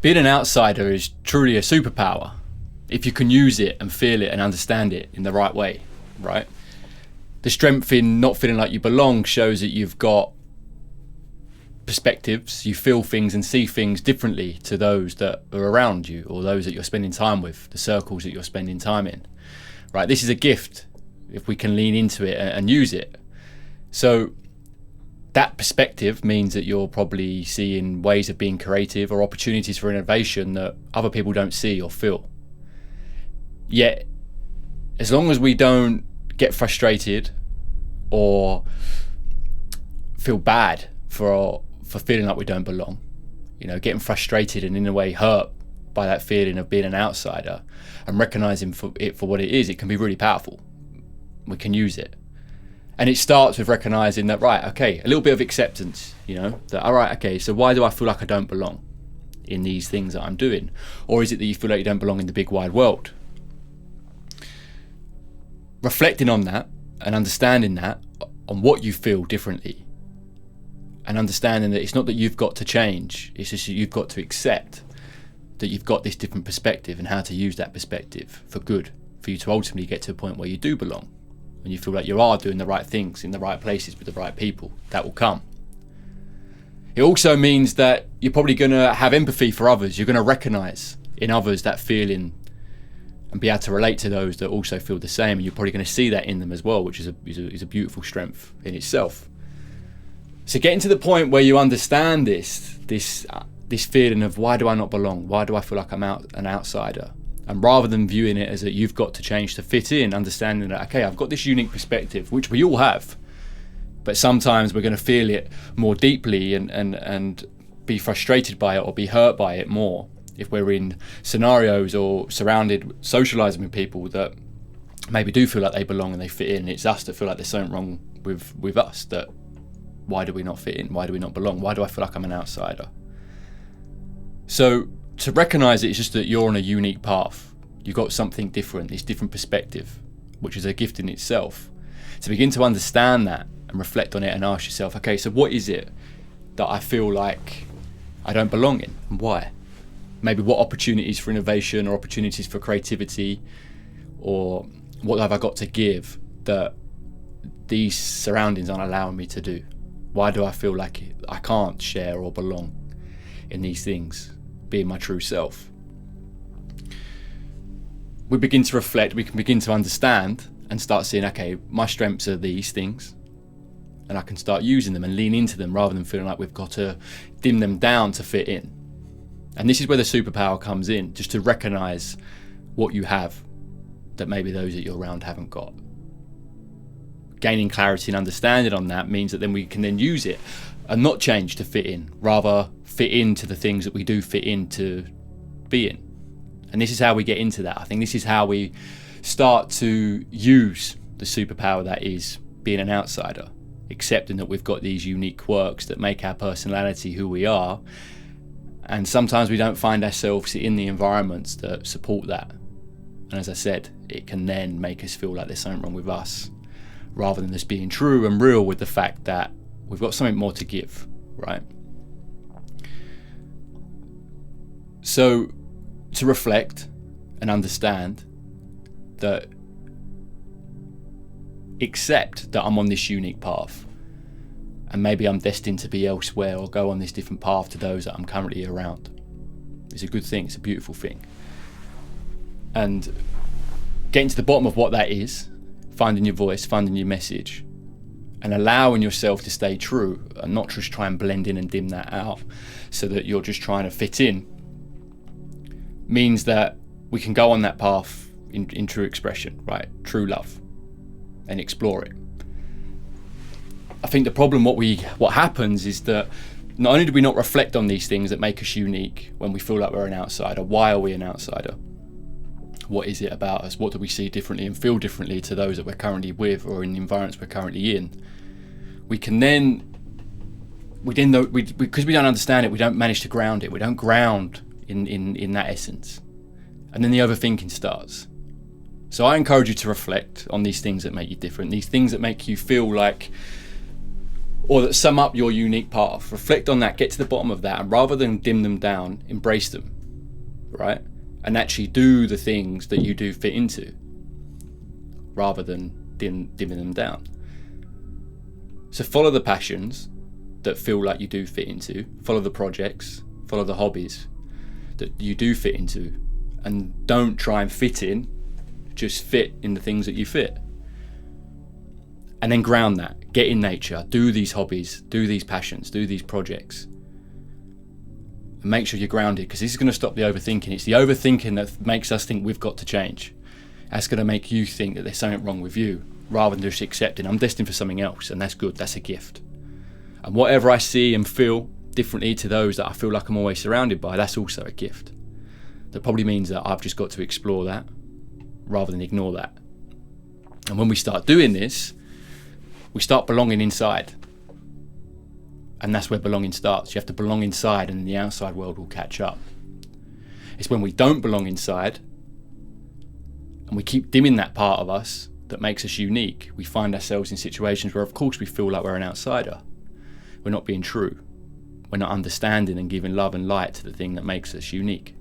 Being an outsider is truly a superpower if you can use it and feel it and understand it in the right way, right? The strength in not feeling like you belong shows that you've got perspectives, you feel things and see things differently to those that are around you or those that you're spending time with, the circles that you're spending time in, right? This is a gift if we can lean into it and use it. So that perspective means that you're probably seeing ways of being creative or opportunities for innovation that other people don't see or feel. Yet, as long as we don't get frustrated or feel bad for feeling like we don't belong, getting frustrated and in a way hurt by that feeling of being an outsider and recognizing it for what it is, it can be really powerful. We can use it. And it starts with recognizing that, right, okay, a little bit of acceptance, that, all right, okay, so why do I feel like I don't belong in these things that I'm doing? Or is it that you feel like you don't belong in the big wide world? Reflecting on that and understanding that, on what you feel differently, and understanding that it's not that you've got to change, it's just that you've got to accept that you've got this different perspective and how to use that perspective for good, for you to ultimately get to a point where you do belong. When you feel like you are doing the right things in the right places with the right people, that will come. It also means that you're probably going to have empathy for others. You're going to recognize in others that feeling and be able to relate to those that also feel the same. And you're probably going to see that in them as well, which is a beautiful strength in itself. So getting to the point where you understand this feeling of, why do I not belong? Why do I feel like I'm an outsider? And rather than viewing it as that you've got to change to fit in, understanding that, okay, I've got this unique perspective, which we all have, but sometimes we're going to feel it more deeply and be frustrated by it or be hurt by it more if we're in scenarios or surrounded, socializing with people that maybe do feel like they belong and they fit in. It's us that feel like there's something wrong with us, that why do we not fit in? Why do we not belong? Why do I feel like I'm an outsider? So to recognize it is just that you're on a unique path. You've got something different, this different perspective, which is a gift in itself. To begin to understand that and reflect on it and ask yourself, okay, so what is it that I feel like I don't belong in, and why? Maybe what opportunities for innovation or opportunities for creativity, or what have I got to give that these surroundings aren't allowing me to do? Why do I feel like I can't share or belong in these things, being my true self? We begin to reflect, we can begin to understand and start seeing, okay, my strengths are these things, and I can start using them and lean into them rather than feeling like we've got to dim them down to fit in. And this is where the superpower comes in, just to recognize what you have that maybe those that you're around haven't got. Gaining clarity and understanding on that means that then we can then use it and not change to fit in, rather fit into the things that we do fit into being. And this is how we get into that. I think this is how we start to use the superpower that is being an outsider, accepting that we've got these unique quirks that make our personality who we are. And sometimes we don't find ourselves in the environments that support that. And as I said, it can then make us feel like there's something wrong with us, rather than just being true and real with the fact that we've got something more to give, right? So to reflect and understand that, accept that I'm on this unique path and maybe I'm destined to be elsewhere or go on this different path to those that I'm currently around. It's a good thing, it's a beautiful thing. And getting to the bottom of what that is, finding your voice, finding your message, and allowing yourself to stay true and not just try and blend in and dim that out so that you're just trying to fit in, means that we can go on that path in true expression, right? True love, and explore it. I think the problem, what happens is that not only do we not reflect on these things that make us unique when we feel like we're an outsider. Why are we an outsider? What is it about us? What do we see differently and feel differently to those that we're currently with or in the environments we're currently in? Because we don't understand it, we don't manage to ground it. We don't ground in that essence. And then the overthinking starts. So I encourage you to reflect on these things that make you different, these things that make you feel like or that sum up your unique path. Reflect on that, get to the bottom of that, and rather than dim them down, embrace them, right? And actually do the things that you do fit into, rather than dimming them down. So follow the passions that feel like you do fit into, follow the projects, follow the hobbies that you do fit into, and don't try and fit in, just fit in the things that you fit. And then ground that, get in nature, do these hobbies, do these passions, do these projects, and make sure you're grounded, because this is going to stop the overthinking. It's the overthinking that makes us think we've got to change. That's going to make you think that there's something wrong with you, rather than just accepting I'm destined for something else, and that's good, that's a gift. And whatever I see and feel differently to those that I feel like I'm always surrounded by, that's also a gift. That probably means that I've just got to explore that rather than ignore that. And when we start doing this, we start belonging inside. And that's where belonging starts. You have to belong inside, and the outside world will catch up. It's when we don't belong inside and we keep dimming that part of us that makes us unique, we find ourselves in situations where of course we feel like we're an outsider. We're not being true. We're not understanding and giving love and light to the thing that makes us unique.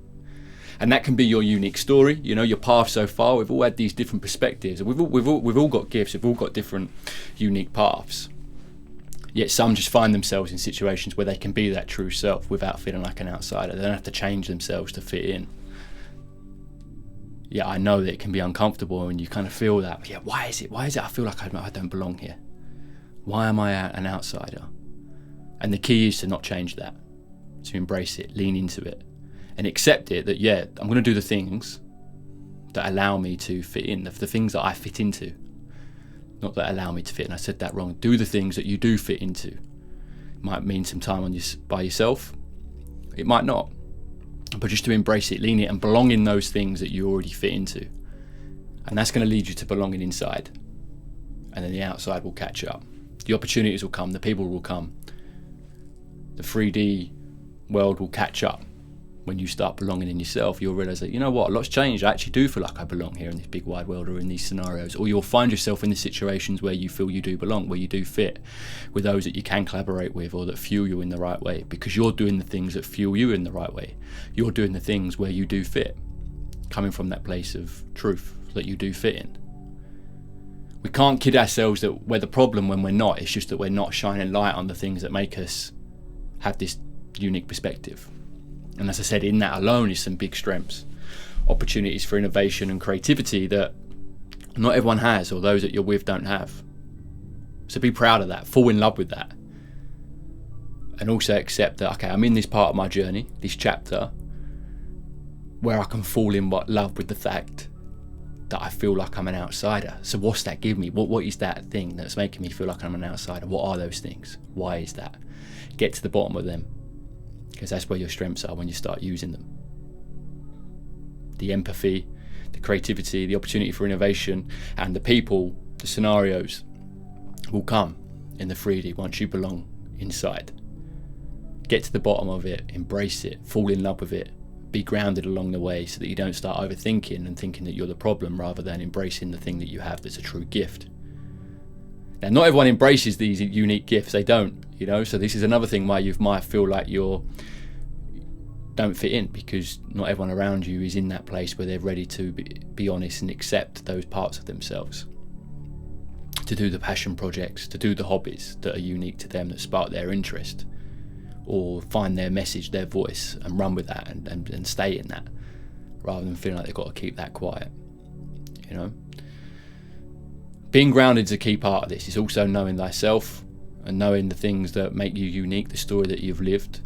And that can be your unique story, you know, your path so far. We've all had these different perspectives, and we've all got gifts, we've all got different unique paths. Yet some just find themselves in situations where they can be that true self without feeling like an outsider. They don't have to change themselves to fit in. Yeah, I know that it can be uncomfortable when you kind of feel that. But yeah, why is it I feel like I don't belong here? Why am I an outsider? And the key is to not change that, to embrace it, lean into it, and accept it that, yeah, I'm going to do the things that allow me to fit in, the things that I fit into, not that allow me to fit in. I said that wrong. Do the things that you do fit into. It might mean some time by yourself. It might not. But just to embrace it, lean it, and belong in those things that you already fit into. And that's going to lead you to belonging inside. And then the outside will catch up. The opportunities will come, the people will come. The 3D world will catch up. When you start belonging in yourself, you'll realise that, you know what, a lot's changed. I actually do feel like I belong here in this big wide world, or in these scenarios. Or you'll find yourself in the situations where you feel you do belong, where you do fit with those that you can collaborate with, or that fuel you in the right way, because you're doing the things that fuel you in the right way. You're doing the things where you do fit, coming from that place of truth that you do fit in. We can't kid ourselves that we're the problem when we're not. It's just that we're not shining light on the things that make us have this unique perspective. And as I said, in that alone is some big strengths, opportunities for innovation and creativity that not everyone has, or those that you're with don't have. So be proud of that, fall in love with that, and also accept that, okay, I'm in this part of my journey, this chapter, where I can fall in love with the fact that I feel like I'm an outsider. So what's that give me? What is that thing that's making me feel like I'm an outsider? What are those things? Why is that? Get to the bottom of them, because that's where your strengths are when you start using them. The empathy, the creativity, the opportunity for innovation, and the people, the scenarios will come in the 3D once you belong inside. Get to the bottom of it, embrace it, fall in love with it, be grounded along the way so that you don't start overthinking and thinking that you're the problem, rather than embracing the thing that you have that's a true gift. Now, not everyone embraces these unique gifts, they don't, you know, so this is another thing why you might feel like don't fit in, because not everyone around you is in that place where they're ready to be honest and accept those parts of themselves, to do the passion projects, to do the hobbies that are unique to them, that spark their interest, or find their message, their voice, and run with that and stay in that, rather than feeling like they've got to keep that quiet, you know. Being grounded is a key part of this. It's also knowing thyself and knowing the things that make you unique, the story that you've lived,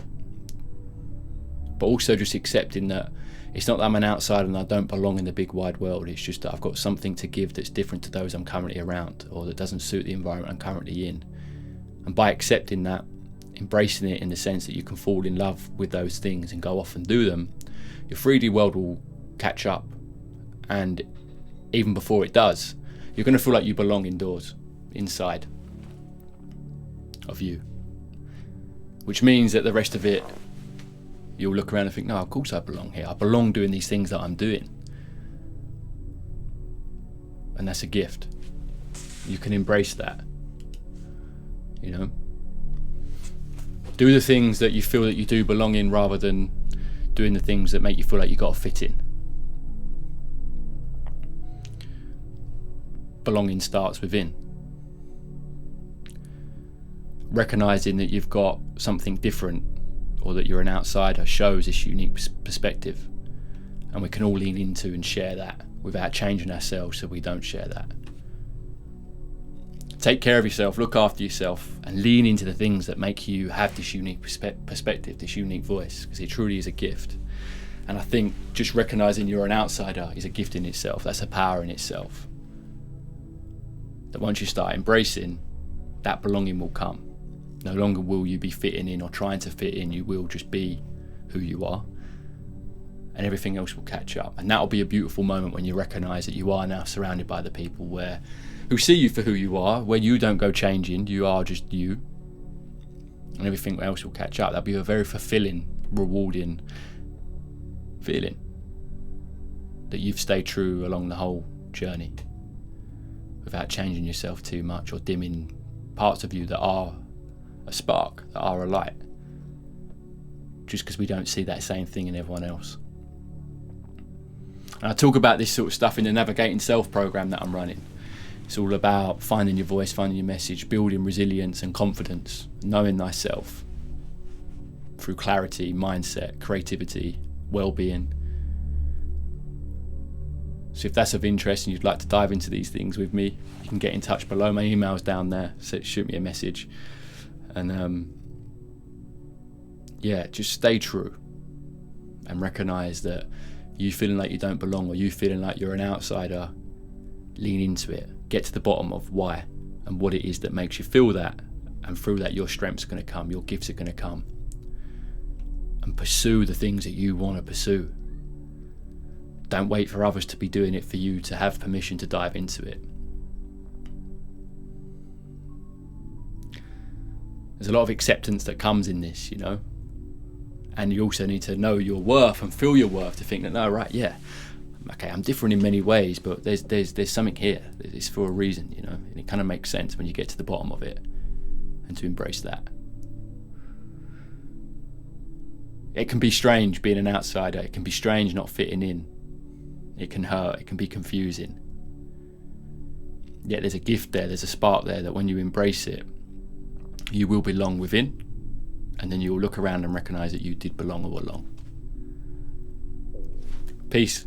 but also just accepting that it's not that I'm an outsider and I don't belong in the big wide world. It's just that I've got something to give that's different to those I'm currently around, or that doesn't suit the environment I'm currently in. And by accepting that, embracing it in the sense that you can fall in love with those things and go off and do them, your 3D world will catch up. And even before it does, you're going to feel like you belong indoors, inside of you, which means that the rest of it, you'll look around and think, no, of course I belong here. I belong doing these things that I'm doing. And that's a gift. You can embrace that, you know. Do the things that you feel that you do belong in, rather than doing the things that make you feel like you got to fit in. Belonging starts within. Recognizing that you've got something different, or that you're an outsider, shows this unique perspective, and we can all lean into and share that without changing ourselves so we don't share that. Take care of yourself, look after yourself, and lean into the things that make you have this unique perspective, this unique voice, because it truly is a gift. And I think just recognizing you're an outsider is a gift in itself. That's a power in itself. That once you start embracing, that belonging will come. No longer will you be fitting in or trying to fit in. You will just be who you are, and everything else will catch up. And that'll be a beautiful moment when you recognize that you are now surrounded by the people who see you for who you are, where you don't go changing, you are just you, and everything else will catch up. That'll be a very fulfilling, rewarding feeling that you've stayed true along the whole journey without changing yourself too much or dimming parts of you that are a spark, that are a light, just because we don't see that same thing in everyone else. And I talk about this sort of stuff in the Navigating Self program that I'm running. It's all about finding your voice, finding your message, building resilience and confidence, knowing thyself through clarity, mindset, creativity, well-being. So if that's of interest and you'd like to dive into these things with me, you can get in touch below. My email's down there, so shoot me a message. And just stay true and recognize that you feeling like you don't belong, or you feeling like you're an outsider, lean into it. Get to the bottom of why and what it is that makes you feel that, and through that your strengths are going to come, your gifts are going to come, and pursue the things that you want to pursue. Don't wait for others to be doing it for you to have permission to dive into it. There's a lot of acceptance that comes in this, and you also need to know your worth and feel your worth to think that, no, right, yeah, okay, I'm different in many ways, but there's something here. It's for a reason, and it kind of makes sense when you get to the bottom of it, and to embrace that. It can be strange being an outsider. It can be strange not fitting in. It can hurt. It can be confusing. Yet there's a gift there. There's a spark there that when you embrace it, you will belong within, and then you'll look around and recognize that you did belong all along. Peace.